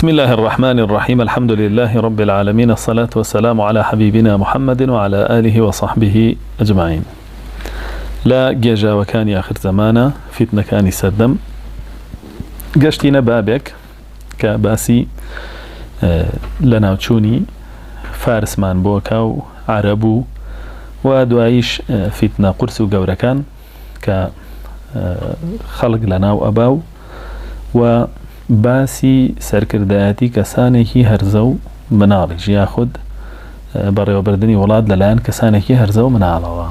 بسم الله الرحمن الرحيم. الحمد لله رب العالمين، الصلاة والسلام على حبيبنا محمد وعلى آله وصحبه أجمعين. لا جيجا وكان آخر زمانة فتنة كان سدم قشتنا بابك كباسي لنا وتشوني فارس مان بوكاو عربو ودوايش فتنة قرس وقوركان كخلق لنا وأباو وباسي سركرداتي كسانكي هرزو منارج ياخد بري وبردني ولاد للان كسانكي هرزو منالوا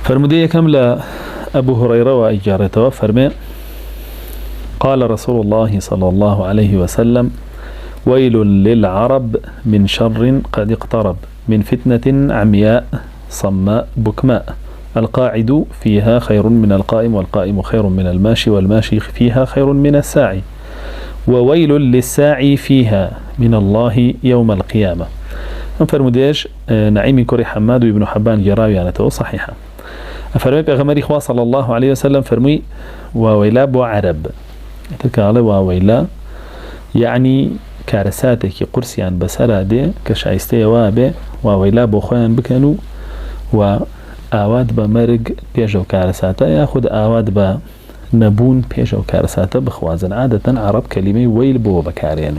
فرمدية كاملة أبو هريرة وإجارته فرمي قال رسول الله صلى الله عليه وسلم: ويل للعرب من شر قد اقترب، من فتنة عمياء صماء بكماء، القاعد فيها خير من القائم، والقائم خير من الماشي، والماشي فيها خير من الساعي، وويل للساعي فيها من الله يوم القيامة. فرمديش نعيم كوري حماد وابن حبان جراوي يعني تو صحيحة. فرميك أغمري إخوة صلى الله عليه وسلم فرمي وويلا بو عرب تكالي وويلا يعني كارساتك قرسيان بسرا دي كشايستي وابي وويلا بو خوان بكنو وآواد بمرق بيجو كارساتا ياخد آواد بنبون بيجو كارساتا بخوازن. عادة عرب كلمة ويل بو بكاريان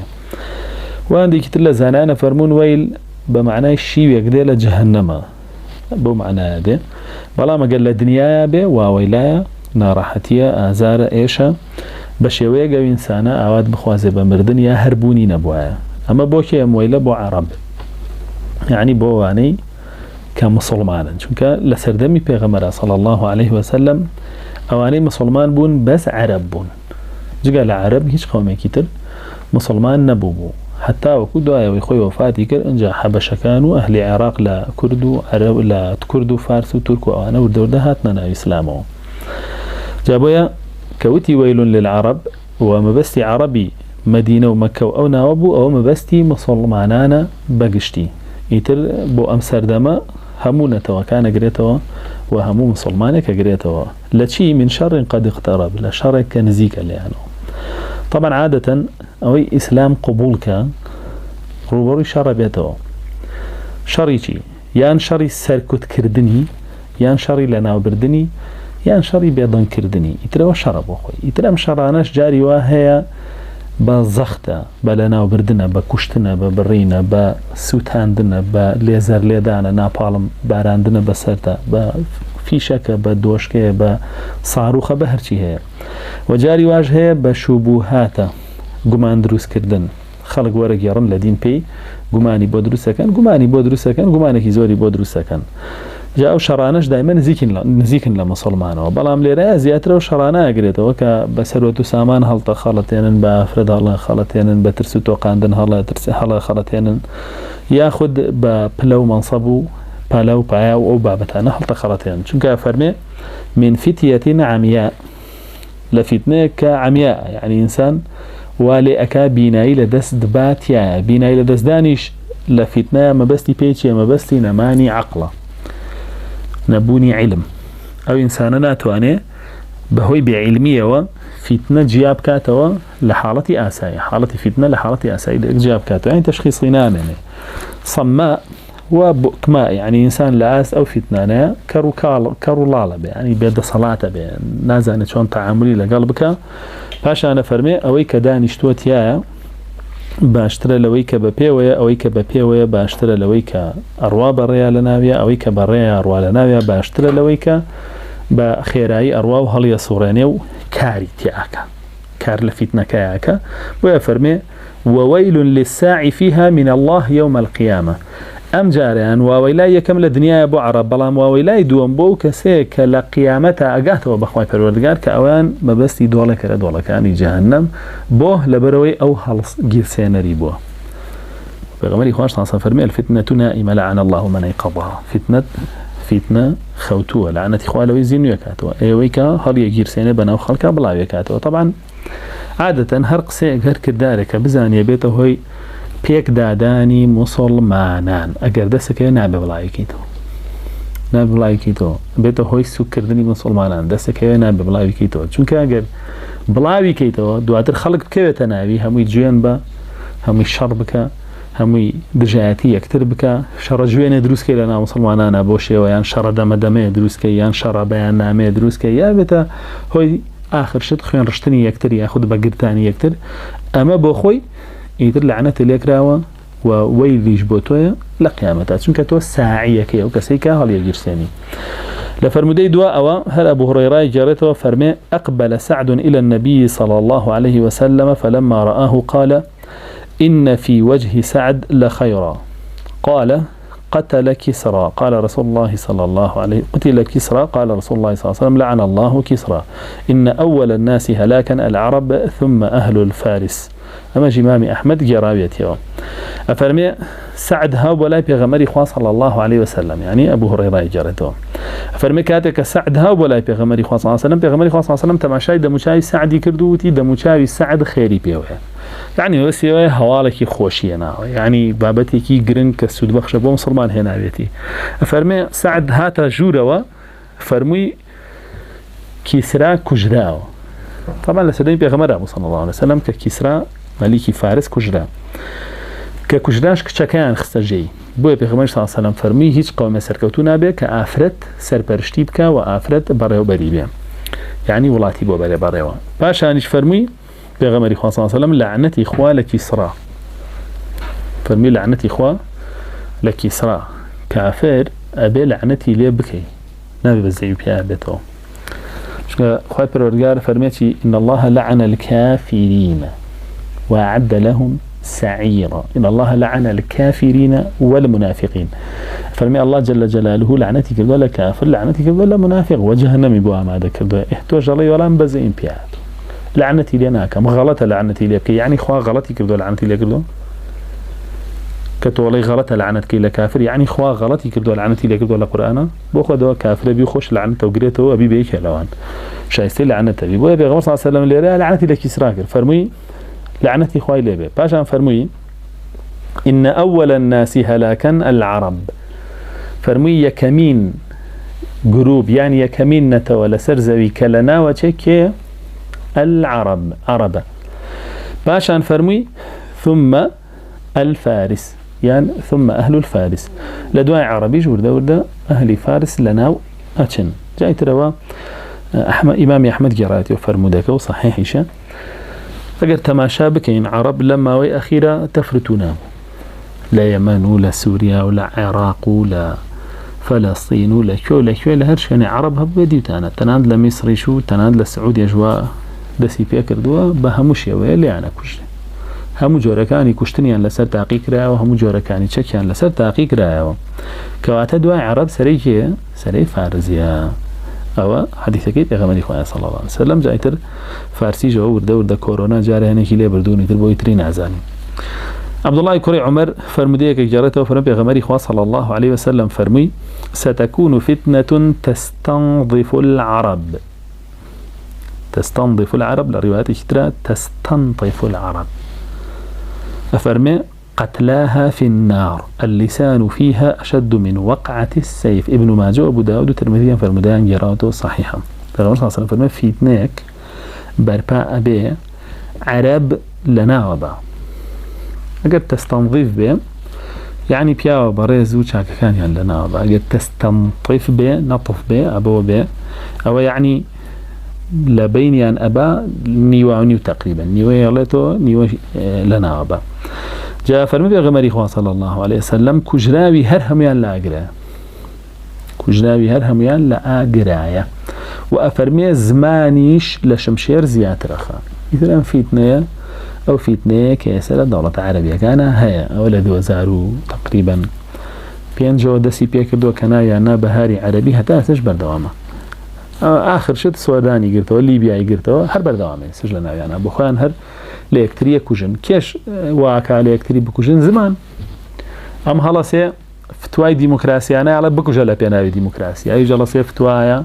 وعندي كتلا زانانا فرمون ويل بمعنى الشيء يقدر جهنم بو معنى هذا بلا ما قال الدنيا به وويلايا ناراحتية آزار إيشا بشيوية قوي إنسانا أواد بخوازي بمردن يا هربوني نبوايا. أما بوكي أمويلة بو عرب يعني بو يعني كمسلمان چونك لسردمي بيغمرا صلى الله عليه وسلم أواني مسلمان بون بس عرب بون جقال العرب هيش قومي كتر مسلمان نبو حتى وكدو آية ويخوي وفاتي كر انجا حبشة كانوا أهل عراق لا كردو عرب لا كردو فارس وتركو أوانا والدور هاتنا نا إسلامه جابويا كوتي ويل للعرب ومبستي عربي مدينة ومكة أو ناوبو أو مبستي مسلمانانا بقشتي يتر بو أمسر دما همونة وكان قريتوا وهمو مسلمانك قريتوا لشي من شر قد اقترب لشر كنزيك اللي يعني. طبعا عادة أوي إسلام قبولك روبري شر بيته شريشي يان شري سركت كردني يان شري لنا وبردني يان شري بيضن كردني يترى شرب أخوي يترى مشراناش جاري وهي بزخته بلنا وبردنا بكشتنا ببرينا بسوتاندنا بليزر ليدانا نابالم باراندنا بسرتا بفيشك بدوشكه بصاروخه بهرشي هي وجاري واجهه بشبهاته قمان دروس كردن خلق ورق يرن لدين بي قماني بودروسكن قماني بودروسكن قمانك زوري بودروسكن جاءوا شرانش دائما نزيكن لمسلمان وبلام ليرا زياتر وشرانا اقريته وكا بسروتو سامان هلطه خلطين بافرد الله خلطين بترسوتو قاندن هلا خلطين ياخد ببلو منصبو بلو بايو او بابتانا هلطه خلطين چونك فرمي من فتية عمياء لفتنه كعمياء يعني انسان والي اكا بيناي لدست باتيا بيناي لدست دانيش لفتنه مبستي بيتشي مبستي نماني عقله نبوني علم أو إنساننا تواني بهوي بعلمية وفتنة جياب كاتوا لحالة آساي حالة فتنة لحالة آساي جياب كاتوا يعني تشخيص غنام يعني صماء وبكماء يعني إنسان لآس أو فتنة كرو لالب يعني بيد صلاة بي نازعني شون تعاملي لقلبك باشا أنا فرمي أويك دانشتوت يايا باشترى لويك ببيوية أويك ببيوية باشترى لويك أروا بريا لناوية أويك بريا أروا لناوية باشترى لويك بخيراي أروا وهل يصورانيو كاري تياكا كار لفتنا كياكا ويفرمي وويل للساعي فيها من الله يوم القيامة. أم جاريان وويلاي كم لدنيا أبو عرب بلام وويلاي دوام بو كسيك لقيامتا أقاته وبخواي پروردگار كأوان مبستي دولك لدولك يعني جهنم بوه لبروي أو هلص جير سينري بوه بغمري خواش تنصر فرمي الفتنة نائمة لعن الله من يقضها فتنة خوتوه لعنة إخوالو يزينو يكاتوه ايويكا هل يجير سيني بناو خلقا بلاو يكاتوه. طبعا عادة هرق سيك هرك دارك بزان يبيته هوي بيك داداني مسلمانان اگر دستك نابي بلاي كيتو بيته هوي سكردني مسلمانان دستك نابي بلاي كيتو چونك اگر بلاوي كيتوا دواتر خلق بكويتا ناوي هموي جوين با هموي شر بك هموي دجاتي يكتر بك شر جوين دروس كي لنا مسلمانانا بوشي ويان شر دمدمي دروس كي يان شر بيان نامي دروس كي يا بتا هوي آخر شد خوين رشتني يكتر ياخد بقرتاني يكتر أما بوخوي يتر لعنة اليكراوا وويليش بوتويا لقيامتها چونك تو ساعية كي وكسيكا هل يجرساني لفرمودي دواء أو هل أبو هريرة جارته فرمي أقبل سعد إلى النبي صلى الله عليه وسلم فلما رآه قال إن في وجه سعد لخيرا قال قتل كسرى قال رسول الله صلى الله عليه قتل كسرى قال رسول الله صلى الله عليه وسلم لعن الله كسرى إن أول الناس هلاكا العرب ثم أهل الفارس أما جمام أحمد جراويته أفرمي سعد هاب ولا بيغمري خواه صلى الله عليه وسلم يعني أبو هريرة جارته أفرمي كاتك سعد هاب ولا بيغمري خواه صلى الله عليه وسلم بيغمري خواه صلى الله عليه وسلم تماشاي دموشاي سعد كردوتي دموشاي سعد خيري بيوه يعني وسيوه هوالكي خوشينا يعني بابتكي جرن كسود بخش بو مسلمان هنا بيتي أفرمي سعد هاتا جوروا فرمي كسرى كجراو طبعا لسدين بيغمره صلى الله عليه وسلم ككسرى ملكي فارس كجرا ككجراش كشكان خستجي بو بيغمر صلى الله عليه وسلم فرمي هيج قوم سركوتو نابه كافرت سرپرشتي بك وافرت بريو بريبه يعني ولاتي بو بريو باشانش فرمي بيغمر صلى الله عليه وسلم لعنتي اخوا لكسرى فرمي لعنتي اخوا لكسرى كافر ابي لعنتي لي بكي نبي بزي بيا بتو خوي برودغار فرميتي ان الله لعن الكافرين وأعد لهم سعيرا إن الله لعن الكافرين والمنافقين فرمي الله جل جلاله لعنتي كردو ولا كافر لعنتي كردو ولا منافق وجهنم بوا ما ذكردو احتوج الله ولا مبزئين بيات لعنتي لنا كم غلط لعنتي لك يعني خوا غلطي كردو لعنتي لك كردو كتولي غلط لعنتك لكافر يعني خوا غلطي كردو لعنتي لك كردو القرآن بوخو دو كافر بيخش لعنته وقريته ابي بيك لوان شايستي لعنته ابي بو بيغمر صلى الله عليه وسلم اللي لعنتي لك اسراكر فرمي لعنتي خوي ليبي باشا فرمي إن أول الناس هلاكا العرب فرمي يكمين جروب يعني يكمين نتولى سرزوي كلنا وشكي العرب عربة باشا فرمي ثم الفارس يعني ثم أهل الفارس لدواء عربي جوردا أهل فارس لنا أتشن جاي تروا إمام أحمد جراتي وفرمودك وصحيح إيشا اگر تماشا بكين عرب لما وي أخيرا تفرتنا لا يمن ولا سوريا ولا عراق ولا فلسطين ولا كو لهرش يعني عرب هبديو تناد لمصر شو تناد للسعودية جوا دسي فيكر دوا بهموش يوالي أنا كشت همو جوركاني كشتنيان لسر تحقيق رأي وهمو جوركاني تشكيان لسر تحقيق رأي كواتا دوا عرب سري فارزيا أو حديثك بيغمري خواه صلى الله عليه وسلم جايتر فارسي جو ورده كورونا جاره هنكي لي بردوني تر بوي ترين عزاني عبد الله كوري عمر فرموديك جارته فرمي بيغمري خواه صلى الله عليه وسلم فرمي ستكون فتنة تستنظف العرب لروايات كتيرة تستنطف العرب أفرمي قتلاها في النار اللسان فيها أشد من وقعة السيف ابن ماجه وابو داود وترمذي فرمودان جراته صحيحا فالرسول صلى الله عليه وسلم في فتنك برباء به عرب لنا وبا أجد تستنظف به يعني بيا بريز وشاك كان يعني لنا وبا أجد تستنطف به نطف به أبو به أو يعني لبين يعني أبا نيوانيو تقريبا نيوه يغلطه نيوه لنا وبا جاء فرمي بيغمري خواه صلى الله عليه وسلم كجراوي هر هميان لا أقرايا وأفرمي زمانيش لشمشير زيات رخا مثلا فتنة أو فتنة كيسر دولة عربية كان هيا أولا ذو زارو تقريبا بينجو دسي بيكردو كنايا بهاري عربي حتى أسج بردوامه آخر شد سوداني قرتوا ليبيا قرتوا هر بردوامه سجلنا يعني أبو خوان هر ليكتريه كوجن كيش واقع ليكتري بكوجن زمان أم هلاسي فتواي ديمقراسية أنا على بكوجلا بيناوي ديمقراسية أي جلسة فتوايا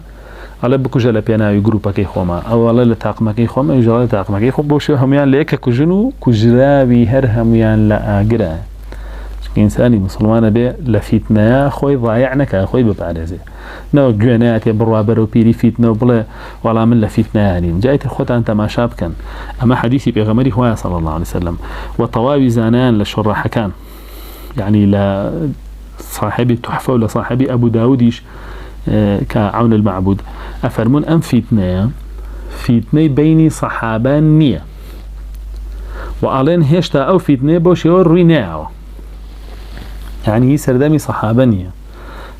على بكوجلا بيناوي جروبا كي خوما أو على لتاقما كي خوما أي جلسة تاقما كي خوب بوشي هميان ليك كوجنو كوجراوي هر هميان لا أجرا إنساني مسلمان به لفتنة خوي ضايعنك خوي ببعرزه نو جناتي بروابر وبيري فتنة وبلا ولا من لفتنة يعني جايت الخوت أنت ما شابكن أما حديثي بغمري هو صلى الله عليه وسلم وطواوي زانان للشراح كان يعني لا صاحبي التحفة ولا صاحبي أبو داوديش كعون المعبود أفرمون أم فتنة بين صحابان نية وألين هشتا أو فتنة بوشيور ريناو يعني سردمي صحابانية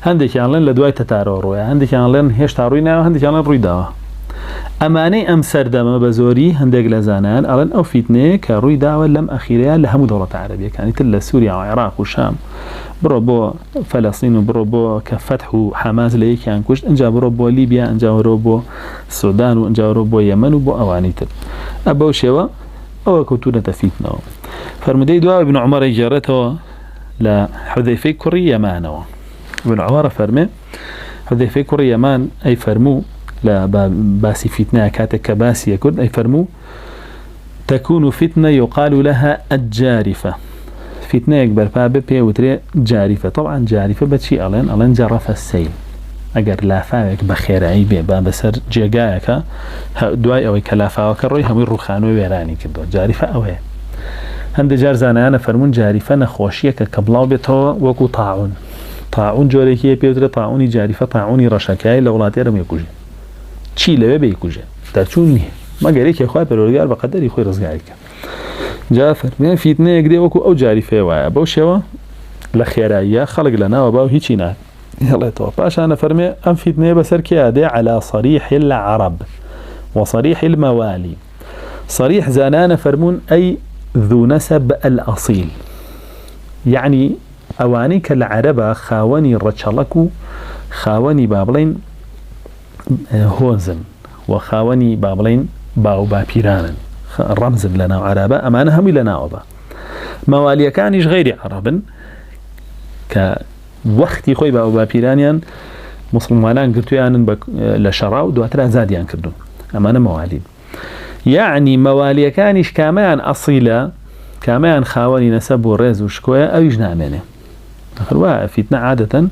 هندك يالين لدواي تتارورو هندك يالين هشتا ريناو هندك يالين ريداو أماني أم سردم بزوري هندك لزانان ألين أو فتنة كريداو لم أخيرها لهم دولة عربية كانت إلا سوريا وعراق وشام بربو فلسطين وبربو كفتح وحماس ليك كان كشت انجا بربو ليبيا انجا بربو السودان وانجا بربو يمن وبو أوانيتر أبو شوا أو كتونة فتنة فرمدي دعاء ابن عمر جارته لحذيفة كري يمان ابن عمر فرمي حذيفة كري يمان أي فرمو لا باسي فتنة كاتك باسي يكون أي فرمو تكون فتنة يقال لها الجارفة فتنة يكبر بابه بيوتري جارفة طبعا جارفة بتشي ألين جرف السيل أجر لافاك بخير عيبه بسر جيجاك دواي أو كلافاك الروي هم الرخانو ويراني كده جارفة أوه هند جارزانا أنا فرمون جارفة نخوشية كبلاو بتوا وكو طاعون جوريكيه بيوتري طاعوني جارفة طاعوني رشاكاي لولاتي رم يكوجي تشي لبه بيكوجي ترتوني ما قاليك يا أخوي بالرجال بقدر يخوي رزقك جافر من فتنة يقدر وكو أو جارفة وابو شوا لخيرية خلق لنا وباو هيجينا يلا باش أنا فرمي أم فتنة بسر كيادة على صريح العرب وصريح الموالي صريح زانان فرمون أي ذو نسب الأصيل يعني أواني كالعربة خاوني رتشلكو خاوني بابلين هوزن وخاوني بابلين باو بابيرانا رمز لنا عربة أمانة هم لنا عربة موالي كانش غير عرب كوقتي خوي باو بابيرانيان مسلمانان قلتويان لشراو دواتر زاديان كردون أمانة مواليد يعني موالي كانش كامان أصيلة كامان خاوني نسب ورز وشكوية أو يجنامنه أخروا فتنة عادة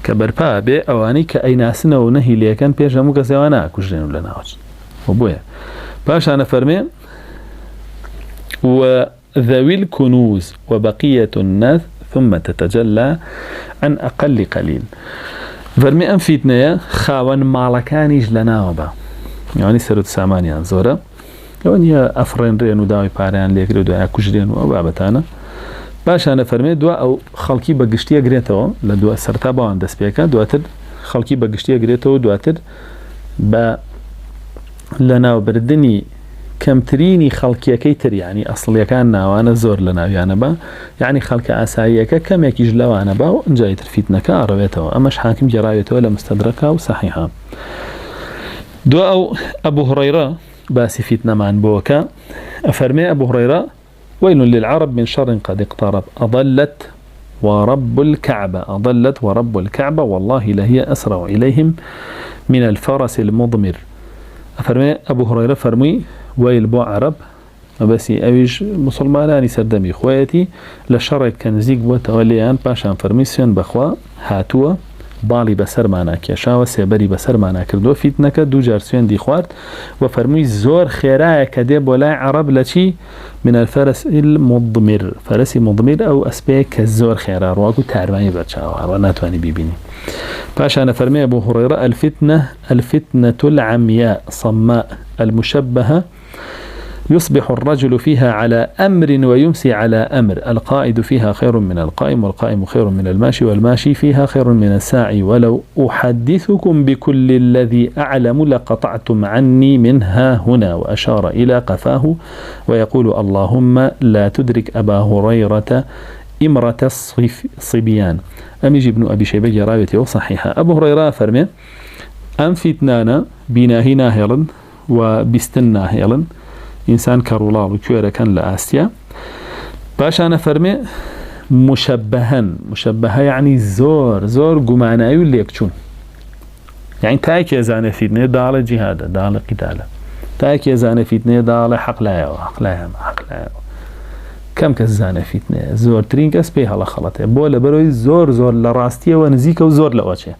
كبربا بي أواني كأي ناسنا ونهي ليكن بيجا موكا سيوانا كجرين لنا وجه وبويا باش أنا فرمي وذوي الكنوز وبقية الناس ثم تتجلى عن أقل قليل فرمي أم فتنة خاون مالكانيج لنا وبا يعني سرد سامانيا زورا لو أني أفرين رين وداوي باريان ليكري وداوي كجرين وبابتانا باش أنا فرمي دوا أو خلقي بقشتيا قريتو لدوا سرتابا عند سبيكا دواتر خلقي بقشتيا قريتو دواتر با لنا وبردني كمتريني خلقيا كيتر يعني أصلي كان وانا زور لنا يعني با يعني خلق أسايا كم يكيج لو أنا با جايت الفتنة كأرويته أمش حاكم جرايته ولا مستدركة وصحيحة دوا أو أبو هريرة باسي فتنة مع بوكا أفرمي أبو هريرة ويل للعرب من شر قد اقترب أضلت ورب الكعبة والله لهي أسرع إليهم من الفرس المضمر أفرمي أبو هريرة فرمي ويل بو عرب بسي أويج مسلماناني سردمي خواتي لشر كان زيق بو توليان باشان فرميسيون بخوا هاتوا بالي بسر معنا كيشا وسيبري بسر معنا كردو فتنك دو جارسيون دي خوارد وفرمي زور خيرايا كديب ولا عرب لشي من الفرس المضمر فرسي مضمر أو أسبيك الزور خيرا رواكو تعرماني باتشاوار وناتواني بيبيني باش أنا فرمي أبو هريرة الفتنة العمياء صماء المشبهة يصبح الرجل فيها على أمر ويمسي على أمر القائد فيها خير من القائم والقائم خير من الماشي والماشي فيها خير من الساعي ولو أحدثكم بكل الذي أعلم لقطعتم عني منها هنا وأشار إلى قفاه ويقول اللهم لا تدرك أبا هريرة إمرة الصبيان أميج ابن أبي شيبة جراويته وصحيحة أبو هريرة فرمي أم فتنانا بناهي ناهلا وبستن ناهلا إنسان كرولال وكيورا كان لآسيا باش أنا فرمي مشبهة يعني زور قمانايو اللي يكتشون يعني تاكي يزاني فتنة دال جهاد دال قتال تاكي يزاني فتنة دال حق لا كم كزانه فتنه زور ترين كس بها لا خلطه بولا بروي زور لراستيه ونزيكه وزور لوجه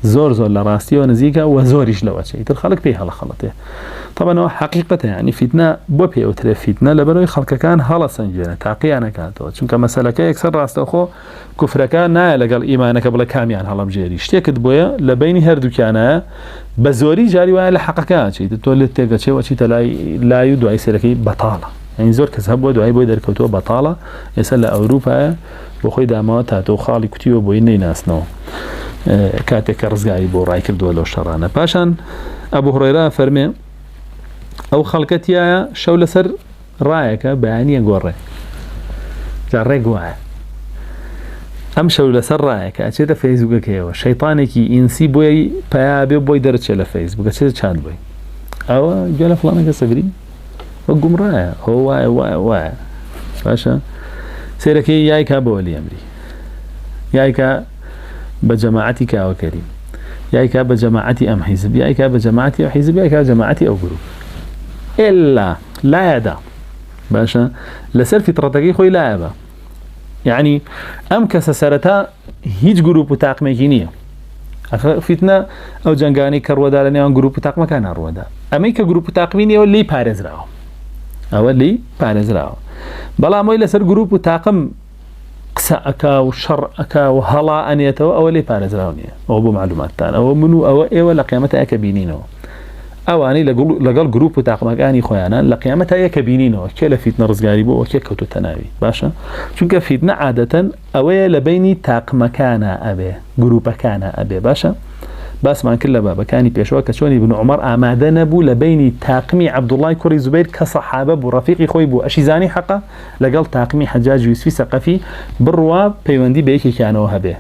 زور لراستيه ونزيكه وزوريش لوجه يتر خلق بها لا خلطه طبعا حقيقه يعني فتنه بو بي او ترى فتنه لبروي خلق كان هلا سنجنه تعقيانه كانت چونك مساله كي اكثر راست اخو كفر كان نا لقال ايمانك بلا كاميان هلا مجيري اشتكت بويا لبين هردو كان بزوري جاري ولا حقك شيء تولد تيجا شيء وشي لا يدعي سلكي بطاله يعني زور كذهب ودعي بو دركوتو بطاله يسال اوروبا بخوي دامات هاتو خالي كتيو بو اني ناس نو كاتك رزقاي بو راي كردو لو شرانه باشان ابو هريره فرمي او خلقتيا شول سر رايك بيانيه غوري جاري غوا ام شول سر رايك اچه فيسبوك كيو شيطانكي انسي بوي بيابي بوي درچ له فيسبوك اچه چاد بوي او جل فلان كسبري وقمراه هو وا باشا سيركي يايكا بولي امري يايكا بجماعتك او كريم يايكا بجماعتي ام حزب يايكا بجماعتي او حزب يايكا جماعتي او جروب الا لا يدا باشا لسر فطرتك خوي لا يبا يعني ام كسسرتا هيج جروب تاق مكينيه فتنه او جنگاني كرودا لنيان جروب تاق مكان رودا اميك جروب تاقميني واللي بارز راو اولي بارز راو بلا موي لسر جروب تاقم قساءكا وشرعكا وهلا انيته اولي بارز راونيه او بو معلومات تان او منو او اي ولا قيامته كبينينو اواني لقال جروب تاقمكاني خويانا لقيامته كبينينو كلا فتنه رزقاري بو وكيكوتو تناوي باشا چونك فتنه عاده اوي لبيني تاقمكانا ابي جروب كان ابي باشا بس ما كل بابا كاني بيشوا كشوني ابن عمر اماده نبو لبيني تاقمي عبد الله كوري زبير كصحابه ورفيقي خوي بو اشيزاني حقه لقال تاقمي حجاج يوسفي ثقفي بروا بيوندي بيكي كانوا هبه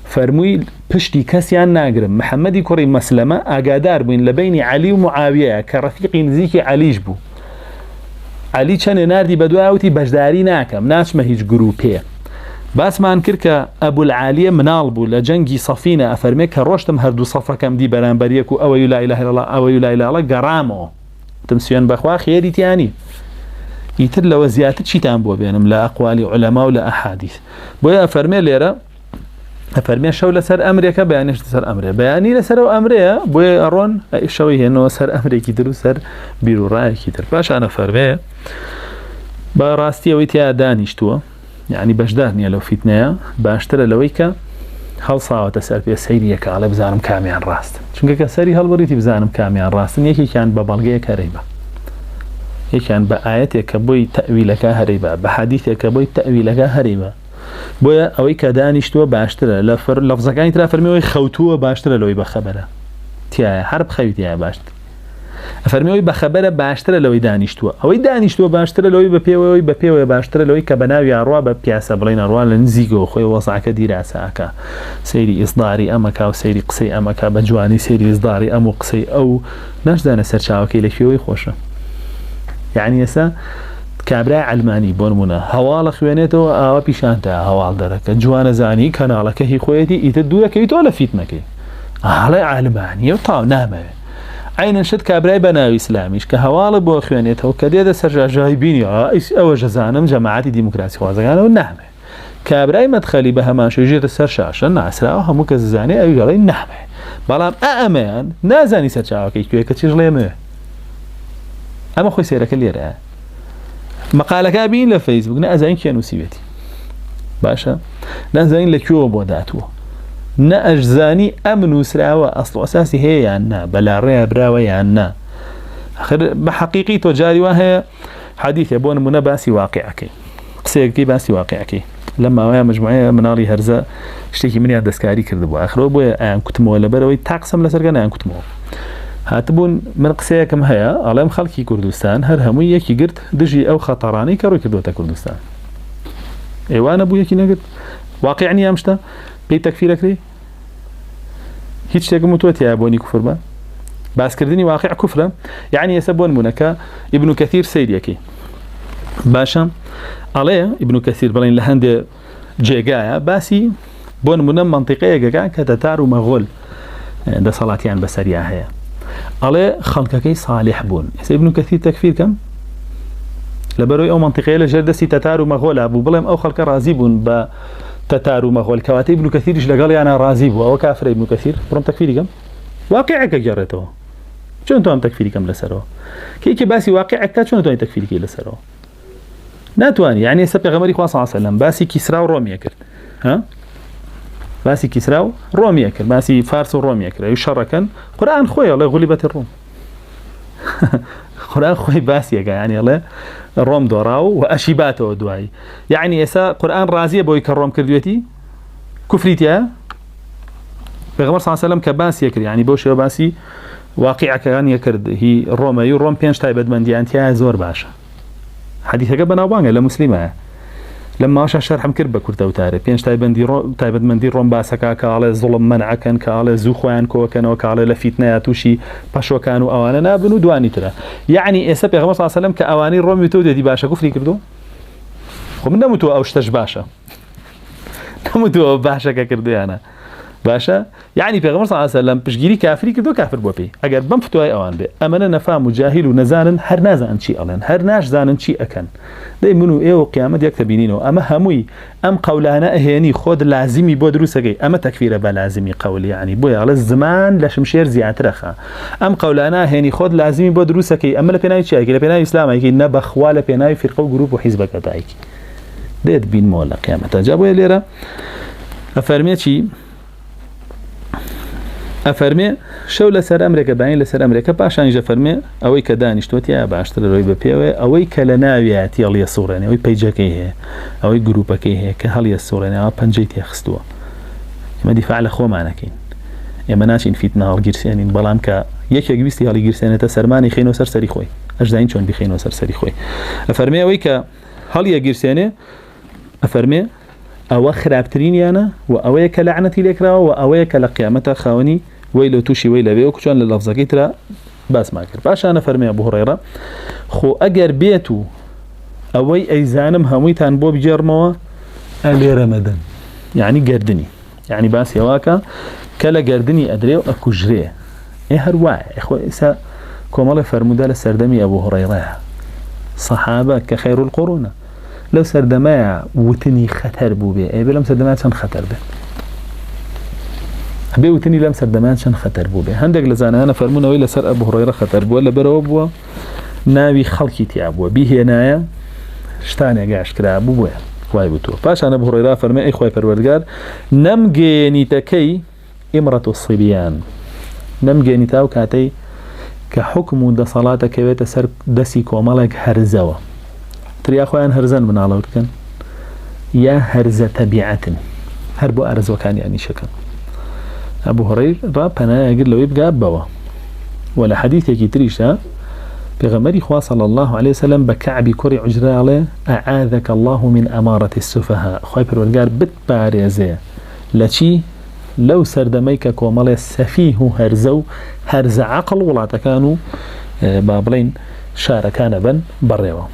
فرموي بشتي كسيان ناقرم محمدي كوري مسلمه اقادار بين لبيني علي ومعاويه كرفيقي نزيكي علي جبو علي كان ناردي بدواوتي بجداري ناكم ناس ما هيج جروبيه بس ما انكر كأبو العالية منالبو لجنجي صفينة أفرميك روشتم هردو صفا كم دي برانبريكو أو لا إله إلا الله أو لا إله إلا الله قرامو تمسيان بأخواه خيري تياني يتر لو زيادة شيطان بو بينهم لا أقوال علماء ولا أحاديث بويا أفرمي ليرا أفرمي شو لسر أمريكا بيانيش لسر أمريكا بياني لسر أمريكا بويا أرون شوي هنو سر أمريكي درو سر بيرو رأي كتر باش أنا فرمي براستي ويتيا دانيشتوا يعني بجدارني لو فتنة باشترى لويكا هل صاوة تسأل في السيرية على بزانم كاميان راست شنك كسري هل بريتي بزانم كاميان راست يكي كان ببلغية كريبة يكي كان بآياتك بوي تأويلك هريبة بحديثك بوي تأويلك هريبة بويا أويكا دانشتوا باشترى لفظة كان يترى فرميوي خوتوا باشترى لوي بخبرة تيايا حرب خوتيا باشترى فرميوي بخبره باشتره لوي دانشتوا اوي دانشتوا باشتره لوي بپیوي باشتره لوي كبناوي اروا بپياسه بلين اروا لنزيغو خوي وصعك ديراساكا سيري اصداري امكا وسيري قسي امكا بجواني سيري اصداري ام قسي او ناش دانا سرچاوكي لكيوي خوشه يعني يسا كابرا علماني بونمونا هوال خوينيتو او بيشانتا هوال درك جوان زاني كانالك هي خويتي يتدولك يتولا فتنك على علماني وطاو نامه عين شد كابراي بناوي اسلاميش كهوال بو خوانيته وكديده سرجا جايبيني او جزانم جماعتي ديمقراطي خوازغانه ونحمه كابراي مدخلي بهما شجير سرشاشه ناسرا هم كزاني او غلي نحمه بلام امان نازاني سرچاوكي كتيجليمه اما خوي سيرك اللي مقاله كابين لفيسبوك نازين كانوا سيبتي باشا نازين لكيو بوداتو نا أجزاني أمن وسراوة أصل أساسي هي يعني بلا ريا براوة يعني آخر بحقيقي تجاري وهي حديث يبون منا باسي واقعك قصيكي باسي واقعك لما ويا مجموعة منالي هرزة اشتكي مني دسكاري كردبو آخر أبويا أن كتمو ولا بروي تاقسم لسرقنا أن كتمو هاتبون من قصيكم هيا علم خلقي كردستان هرهمو يكي قرد دجي أو خطراني كروي كردوتا كردستان ايوان أبو يكي نقد واقعني يا مشتا بي تكفيرك لي هيتش تاكم متوتي ابوني كفر با باس كردني واقع كفره يعني يسبون منك ابن كثير سيديكي باشا عليه ابن كثير بلين لهند جيغايا باسي بون من منطقه جيغا كتتار ومغول ده صلاتي عن بسريا هي عليه خلقك صالح بون ابن كثير تكفير كم لبروي أو منطقية لجردسي تتار ومغول أبو بلهم أو خلق رازيبون با تتار ومغول كواتي ابن كثير قال أنا رازيب أو كافر ابن كثير برم تكفيري كم واقعك جرته شو أنتم تكفيري كم لسره كي باسي واقعك شو أنتم تكفيري كي لسره ناتواني يعني سبق غمري خاص صلى الله عليه وسلم باسي كسرى وروميا كرد ها باسي كسرى وروميا كرد باسي فارس وروميا كرد يشركن قرآن خوي الله غلبت الروم قرآن خوي باسي يعني الله الروم دوراو وأشيباته ودواي يعني إسا قرآن رازية بوي كالروم كردويتي كفريتها بغمر صلى الله عليه وسلم كباسي يكرد يعني بوشي وباسي واقعك كان يكرد هي الروم يروم بينش تايبد من دي أنتيها زور باشا حديثك بناوانه لمسلمه لما وش شرح مكربه كرتو تاري بينش تايبد من دي روم باسكا كاله ظلم منعكن كاله زوخوان كوكن وكاله لفتنه توشي باشو كانوا اواننا بنو دواني ترى يعني اسا پیغمبر صلى الله عليه وسلم كاواني روم يتود دي باشا كفري كردو خو من نمتو او شتش باشا نمتو باشا كردو انا باشا يعني پیغمبر صلى الله عليه وسلم پشگیری کافری کردو کافر بو پی اگر بم فتوای اوان به امنه نفهم جاهل و نزانن هر نازان چی الان هر ناش زانن چی اكن دای منو ایو قیامت یک تبینینو اما هموی ام قولانا اهنی خود لازمی بو دروسگی اما تکفیر با لازمی قول يعني بو على الزمان لشمشير زیاتر خا ام قولانا اهنی خود لازمی بو دروسگی اما لپنای چی اگه لپنای اسلام اگه نبخ ولا لپنای فرقه و گروپ و حزب کدای دید بین مولا قیامت جابو لیرا افرمی چی أفرمي شو لسر أمريكا باين لسر أمريكا باشان يجا فرمي أوي كدانشتوتي يا باشتر روي ببيوي أوي كلناويات يلي الصوراني أوي بيجاكيه أوي جروبكيه كهالي الصوراني أو بنجيتي أخستوا ما دي فعل أخوة معنا كين يا مناشين فيتنا الجرسياني بلام كا يك يجبستي هالي جرسياني تسرماني خينو سر سري خوي أجدين شون بخينو سر سري خوي أفرمي أوي كهالي جرسياني أفرمي أو خرابترين أنا وأويك لعنتي لكرا وأويك لقيامتها خاوني ويلو توشي ويلا بيوك شون لللفظة كترا بس ما كر باش أنا فرمي أبو هريرة خو أجر بيتو أوي أيزانم هميتان بو بجرموا ألي رمضان يعني قردني يعني باس يواكا كلا قردني أدريو أكو جريه إيه هرواعي إخوة إسا كومالي فرمودا لسردمي أبو هريرة صحابة كخير القرون لو سردماع وتني خطر بو بي اي بلم سردماع شن خطر به ابي وتني لم سردماع شن خطر بو بي هندق لزانا انا فرمونا ويلا سر ابو هريره خطر بو ولا برو ناوي خلقي تي ابو به هنايا شتاني قاش كده ابو بو واي بتو باش انا ابو هريره فرمي اي خوي پروردگار نمجيني تكي امراه الصبيان نمجيني تاو كاتي كحكم د صلاتك بيت سر دسي كومالك هرزوا تريا خوان هرزان من على وركن يا هرزة تبعة هربو أرز وكان يعني شكل أبو هريرة بنا يقول له يبقى أبوا ولا حديث يكي تريشا بغمري خواه صلى الله عليه وسلم بكعبي كوري عجرة عليه أعاذك الله من أمارة السفهاء خواه برولقار بتباريزي لشي لو سردميك كومالي سفيه هرزو هرز عقل ولا تكانوا بابلين شاركان بن بريوا